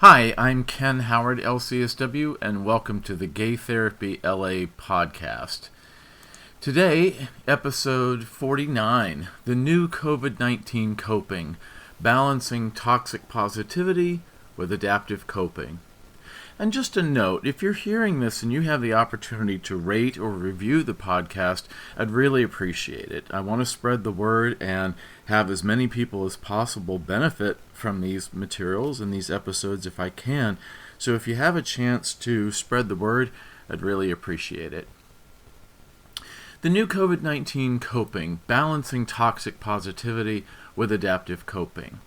Hi, I'm Ken Howard, LCSW, and welcome to the Gay Therapy LA podcast. Today, episode 49, the new COVID-19 coping, balancing toxic positivity with adaptive coping. And just a note, if you're hearing this and you have the opportunity to rate or review the podcast, I'd really appreciate it. I want to spread the word and have as many people as possible benefit from these materials and these episodes if I can. So if you have a chance to spread the word, I'd really appreciate it. The new COVID-19 coping, balancing toxic positivity with adaptive coping.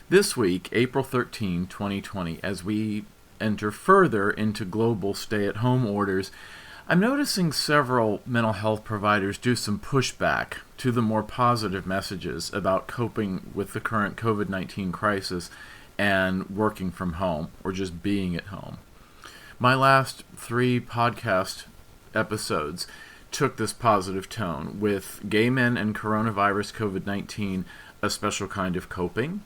This week, April 13, 2020, as we enter further into global stay-at-home orders, I'm noticing several mental health providers do some pushback to the more positive messages about coping with the current COVID-19 crisis and working from home or just being at home. My last 3 podcast episodes took this positive tone, with gay men and coronavirus COVID-19 a special kind of coping,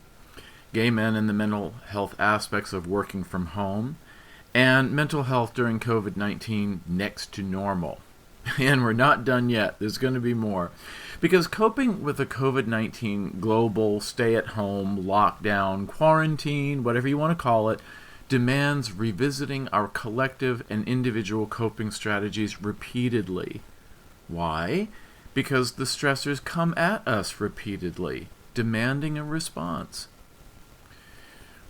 gay men and the mental health aspects of working from home, and mental health during COVID-19 next to normal. And we're not done yet. There's going to be more. Because coping with the COVID-19 global stay-at-home, lockdown, quarantine, whatever you want to call it, demands revisiting our collective and individual coping strategies repeatedly. Why? Because the stressors come at us repeatedly, demanding a response.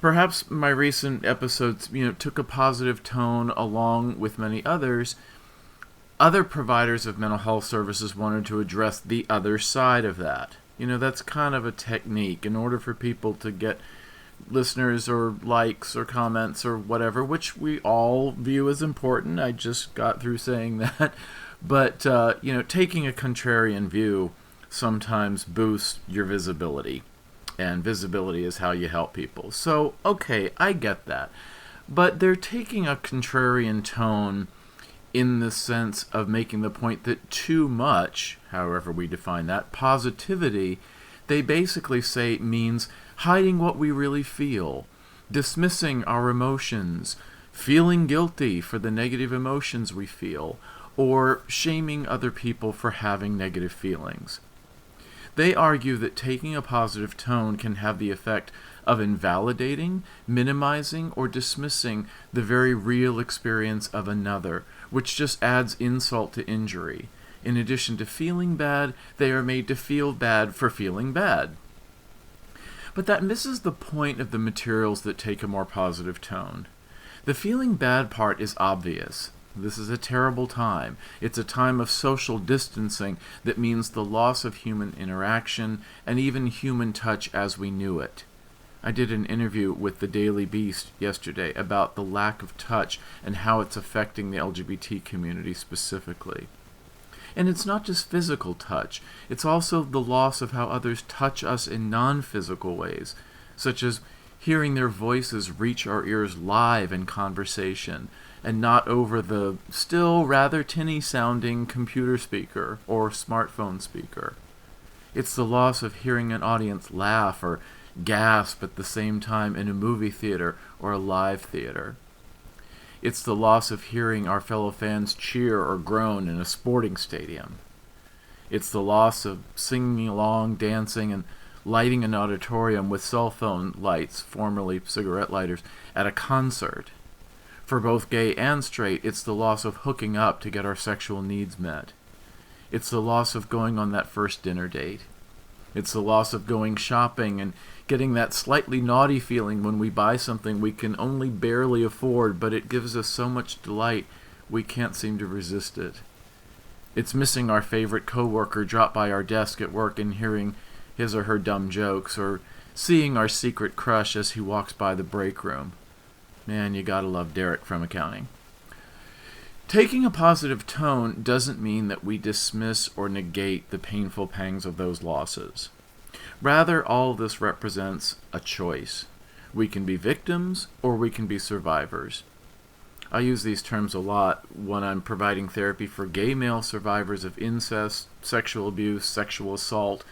Perhaps my recent episodes, took a positive tone along with many others. Other providers of mental health services wanted to address the other side of that. That's kind of a technique in order for people to get listeners or likes or comments or whatever, which we all view as important. I just got through saying that. But, taking a contrarian view sometimes boosts your visibility. And visibility is how you help people. So, okay, I get that. But they're taking a contrarian tone in the sense of making the point that too much, however we define that, positivity, they basically say means hiding what we really feel, dismissing our emotions, feeling guilty for the negative emotions we feel, or shaming other people for having negative feelings. They argue that taking a positive tone can have the effect of invalidating, minimizing, or dismissing the very real experience of another, which just adds insult to injury. In addition to feeling bad, they are made to feel bad for feeling bad. But that misses the point of the materials that take a more positive tone. The feeling bad part is obvious. This is a terrible time. It's a time of social distancing that means the loss of human interaction and even human touch as we knew it. I did an interview with the Daily Beast yesterday about the lack of touch and how it's affecting the LGBT community specifically. And it's not just physical touch. It's also the loss of how others touch us in non-physical ways, such as hearing their voices reach our ears live in conversation, and not over the still rather tinny-sounding computer speaker or smartphone speaker. It's the loss of hearing an audience laugh or gasp at the same time in a movie theater or a live theater. It's the loss of hearing our fellow fans cheer or groan in a sporting stadium. It's the loss of singing along, dancing, and lighting an auditorium with cell phone lights, formerly cigarette lighters, at a concert. For both gay and straight, it's the loss of hooking up to get our sexual needs met. It's the loss of going on that first dinner date. It's the loss of going shopping and getting that slightly naughty feeling when we buy something we can only barely afford, but it gives us so much delight we can't seem to resist it. It's missing our favorite coworker drop by our desk at work and hearing his or her dumb jokes, or seeing our secret crush as he walks by the break room. Man, you gotta love Derek from accounting. Taking a positive tone doesn't mean that we dismiss or negate the painful pangs of those losses. Rather, all of this represents a choice. We can be victims or we can be survivors. I use these terms a lot when I'm providing therapy for gay male survivors of incest, sexual abuse, sexual assault,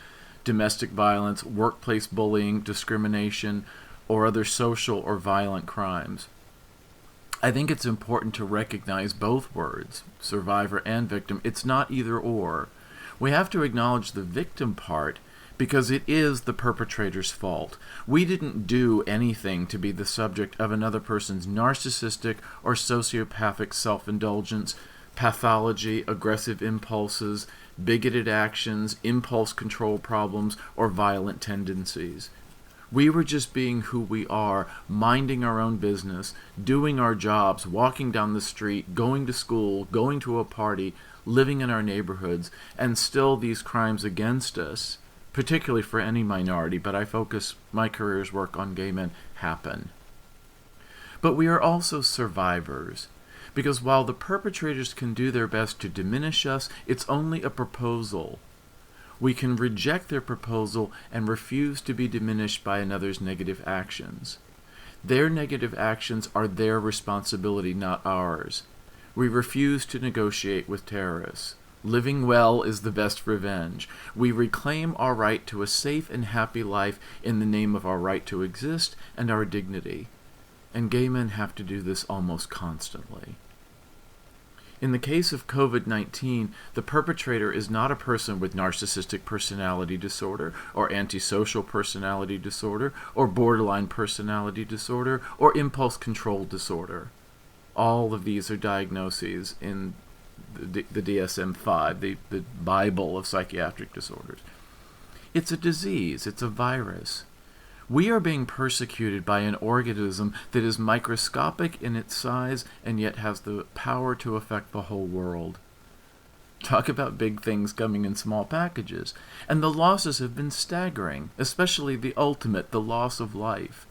domestic violence, workplace bullying, discrimination, or other social or violent crimes. I think it's important to recognize both words, survivor and victim. It's not either or. We have to acknowledge the victim part because it is the perpetrator's fault. We didn't do anything to be the subject of another person's narcissistic or sociopathic self-indulgence, pathology, aggressive impulses, bigoted actions, impulse control problems, or violent tendencies. We were just being who we are, minding our own business, doing our jobs, walking down the street, going to school, going to a party, living in our neighborhoods, and still these crimes against us, particularly for any minority, but I focus my career's work on gay men, happen. But we are also survivors, because while the perpetrators can do their best to diminish us, it's only a proposal. We can reject their proposal and refuse to be diminished by another's negative actions. Their negative actions are their responsibility, not ours. We refuse to negotiate with terrorists. Living well is the best revenge. We reclaim our right to a safe and happy life in the name of our right to exist and our dignity. And gay men have to do this almost constantly. In the case of COVID-19, the perpetrator is not a person with narcissistic personality disorder, or antisocial personality disorder, or borderline personality disorder, or impulse control disorder. All of these are diagnoses in the DSM-5, the Bible of psychiatric disorders. It's a disease. It's a virus. We are being persecuted by an organism that is microscopic in its size and yet has the power to affect the whole world. Talk about big things coming in small packages. And the losses have been staggering, especially the ultimate, the loss of life.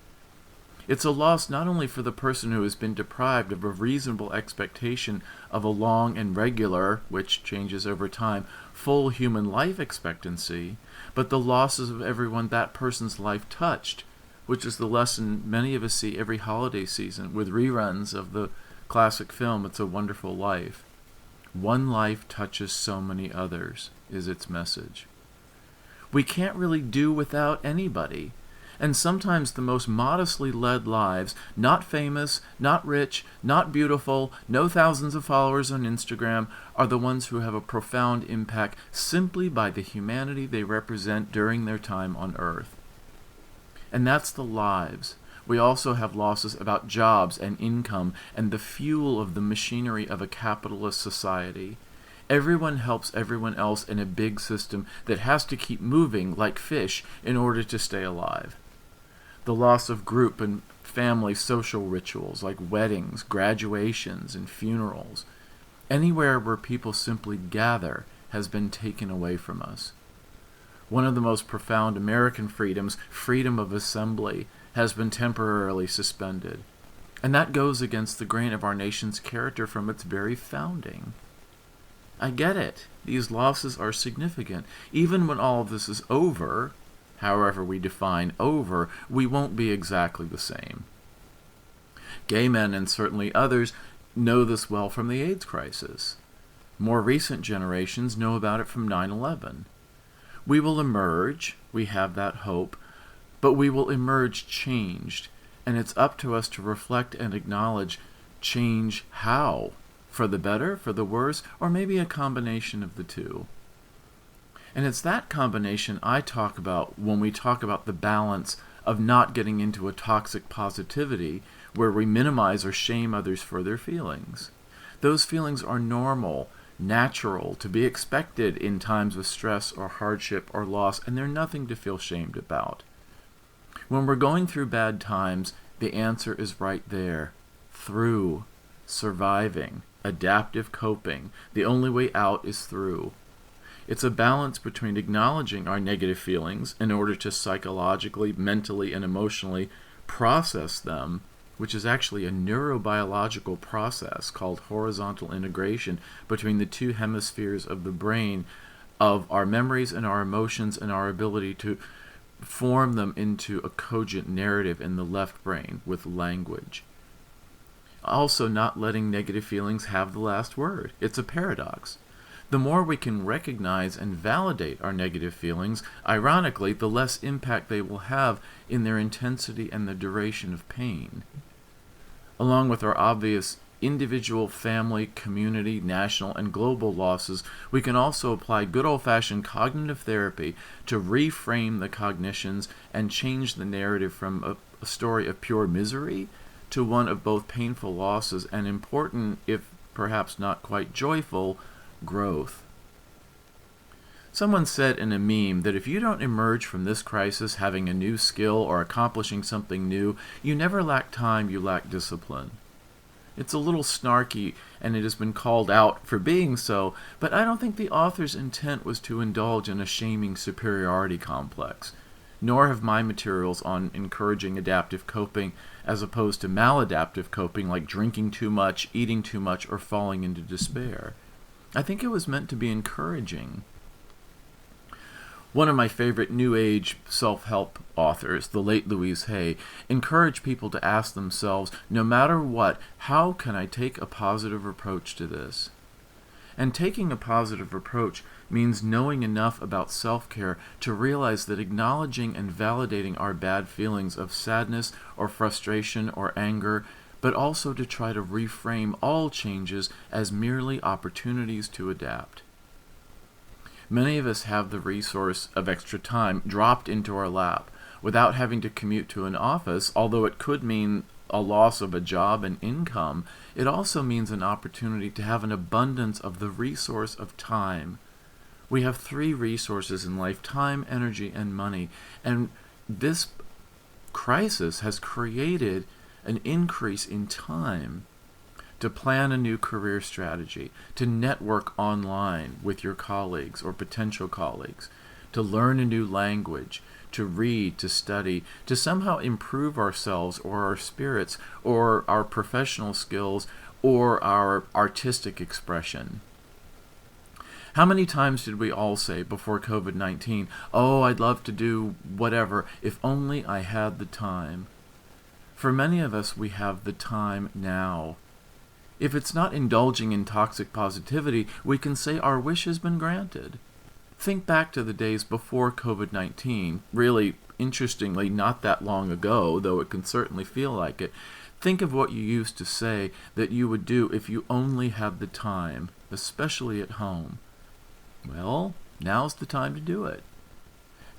It's a loss not only for the person who has been deprived of a reasonable expectation of a long and regular, which changes over time, full human life expectancy, but the losses of everyone that person's life touched, which is the lesson many of us see every holiday season with reruns of the classic film, It's a Wonderful Life. One life touches so many others, is its message. We can't really do without anybody. And sometimes the most modestly led lives, not famous, not rich, not beautiful, no thousands of followers on Instagram, are the ones who have a profound impact simply by the humanity they represent during their time on Earth. And that's the lives. We also have losses about jobs and income and the fuel of the machinery of a capitalist society. Everyone helps everyone else in a big system that has to keep moving like fish in order to stay alive. The loss of group and family social rituals like weddings, graduations, and funerals. Anywhere where people simply gather has been taken away from us. One of the most profound American freedoms, freedom of assembly, has been temporarily suspended. And that goes against the grain of our nation's character from its very founding. I get it. These losses are significant. Even when all of this is over, however we define over, we won't be exactly the same. Gay men, and certainly others, know this well from the AIDS crisis. More recent generations know about it from 9/11. We will emerge, we have that hope, but we will emerge changed, and it's up to us to reflect and acknowledge change how? For the better, for the worse, or maybe a combination of the two. And it's that combination I talk about when we talk about the balance of not getting into a toxic positivity where we minimize or shame others for their feelings. Those feelings are normal, natural, to be expected in times of stress or hardship or loss, and they're nothing to feel shamed about. When we're going through bad times, the answer is right there. Through, surviving, adaptive coping. The only way out is through. It's a balance between acknowledging our negative feelings in order to psychologically, mentally, and emotionally process them, which is actually a neurobiological process called horizontal integration between the two hemispheres of the brain, of our memories and our emotions and our ability to form them into a cogent narrative in the left brain with language. Also, not letting negative feelings have the last word. It's a paradox. The more we can recognize and validate our negative feelings, ironically, the less impact they will have in their intensity and the duration of pain. Along with our obvious individual, family, community, national, and global losses, we can also apply good old-fashioned cognitive therapy to reframe the cognitions and change the narrative from a story of pure misery to one of both painful losses and important, if perhaps not quite joyful, growth. Someone said in a meme that if you don't emerge from this crisis having a new skill or accomplishing something new, you never lack time, you lack discipline. It's a little snarky, and it has been called out for being so, but I don't think the author's intent was to indulge in a shaming superiority complex, nor have my materials on encouraging adaptive coping as opposed to maladaptive coping like drinking too much, eating too much, or falling into despair. I think it was meant to be encouraging. One of my favorite New Age self-help authors, the late Louise Hay, encouraged people to ask themselves, no matter what, how can I take a positive approach to this? And taking a positive approach means knowing enough about self-care to realize that acknowledging and validating our bad feelings of sadness or frustration or anger, but also to try to reframe all changes as merely opportunities to adapt. Many of us have the resource of extra time dropped into our lap without having to commute to an office. Although it could mean a loss of a job and income, it also means an opportunity to have an abundance of the resource of time. We have 3 resources in life: time, energy, and money. And this crisis has created an increase in time to plan a new career strategy, to network online with your colleagues or potential colleagues, to learn a new language, to read, to study, to somehow improve ourselves or our spirits or our professional skills or our artistic expression. How many times did we all say before COVID-19, "Oh, I'd love to do whatever, if only I had the time"? For many of us, we have the time now. If it's not indulging in toxic positivity, we can say our wish has been granted. Think back to the days before COVID-19, really, interestingly, not that long ago, though it can certainly feel like it. Think of what you used to say that you would do if you only had the time, especially at home. Well, now's the time to do it.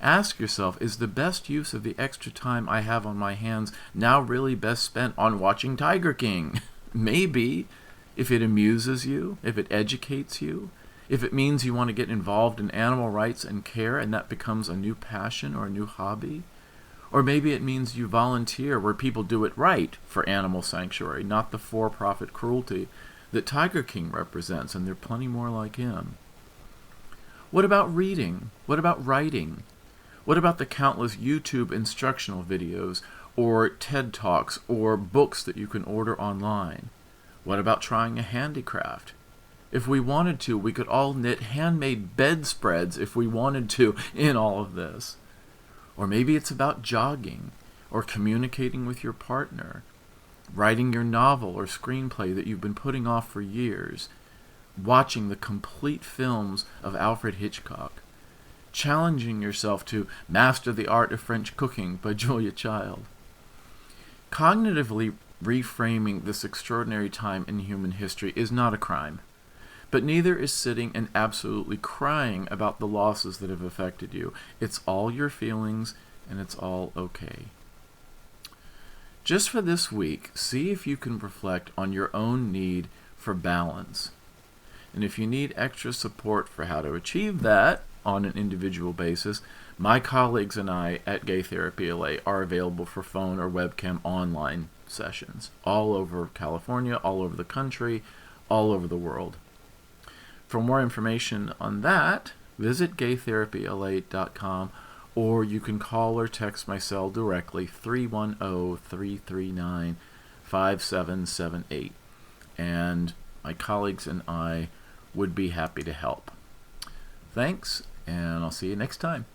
Ask yourself, is the best use of the extra time I have on my hands now really best spent on watching Tiger King? Maybe, if it amuses you, if it educates you, if it means you want to get involved in animal rights and care and that becomes a new passion or a new hobby. Or maybe it means you volunteer where people do it right for animal sanctuary, not the for-profit cruelty that Tiger King represents, and there are plenty more like him. What about reading? What about writing? What about the countless YouTube instructional videos or TED Talks or books that you can order online? What about trying a handicraft? If we wanted to, we could all knit handmade bedspreads if we wanted to in all of this. Or maybe it's about jogging or communicating with your partner, writing your novel or screenplay that you've been putting off for years, watching the complete films of Alfred Hitchcock, challenging yourself to master the art of French cooking by Julia Child. Cognitively reframing this extraordinary time in human history is not a crime, but neither is sitting and absolutely crying about the losses that have affected you. It's all your feelings, and it's all okay. Just for this week, see if you can reflect on your own need for balance. And if you need extra support for how to achieve that on an individual basis, my colleagues and I at Gay Therapy LA are available for phone or webcam online sessions all over California, all over the country, all over the world. For more information on that, visit gaytherapyla.com, or you can call or text my cell directly, 310-339-5778, and my colleagues and I would be happy to help. Thanks, and I'll see you next time.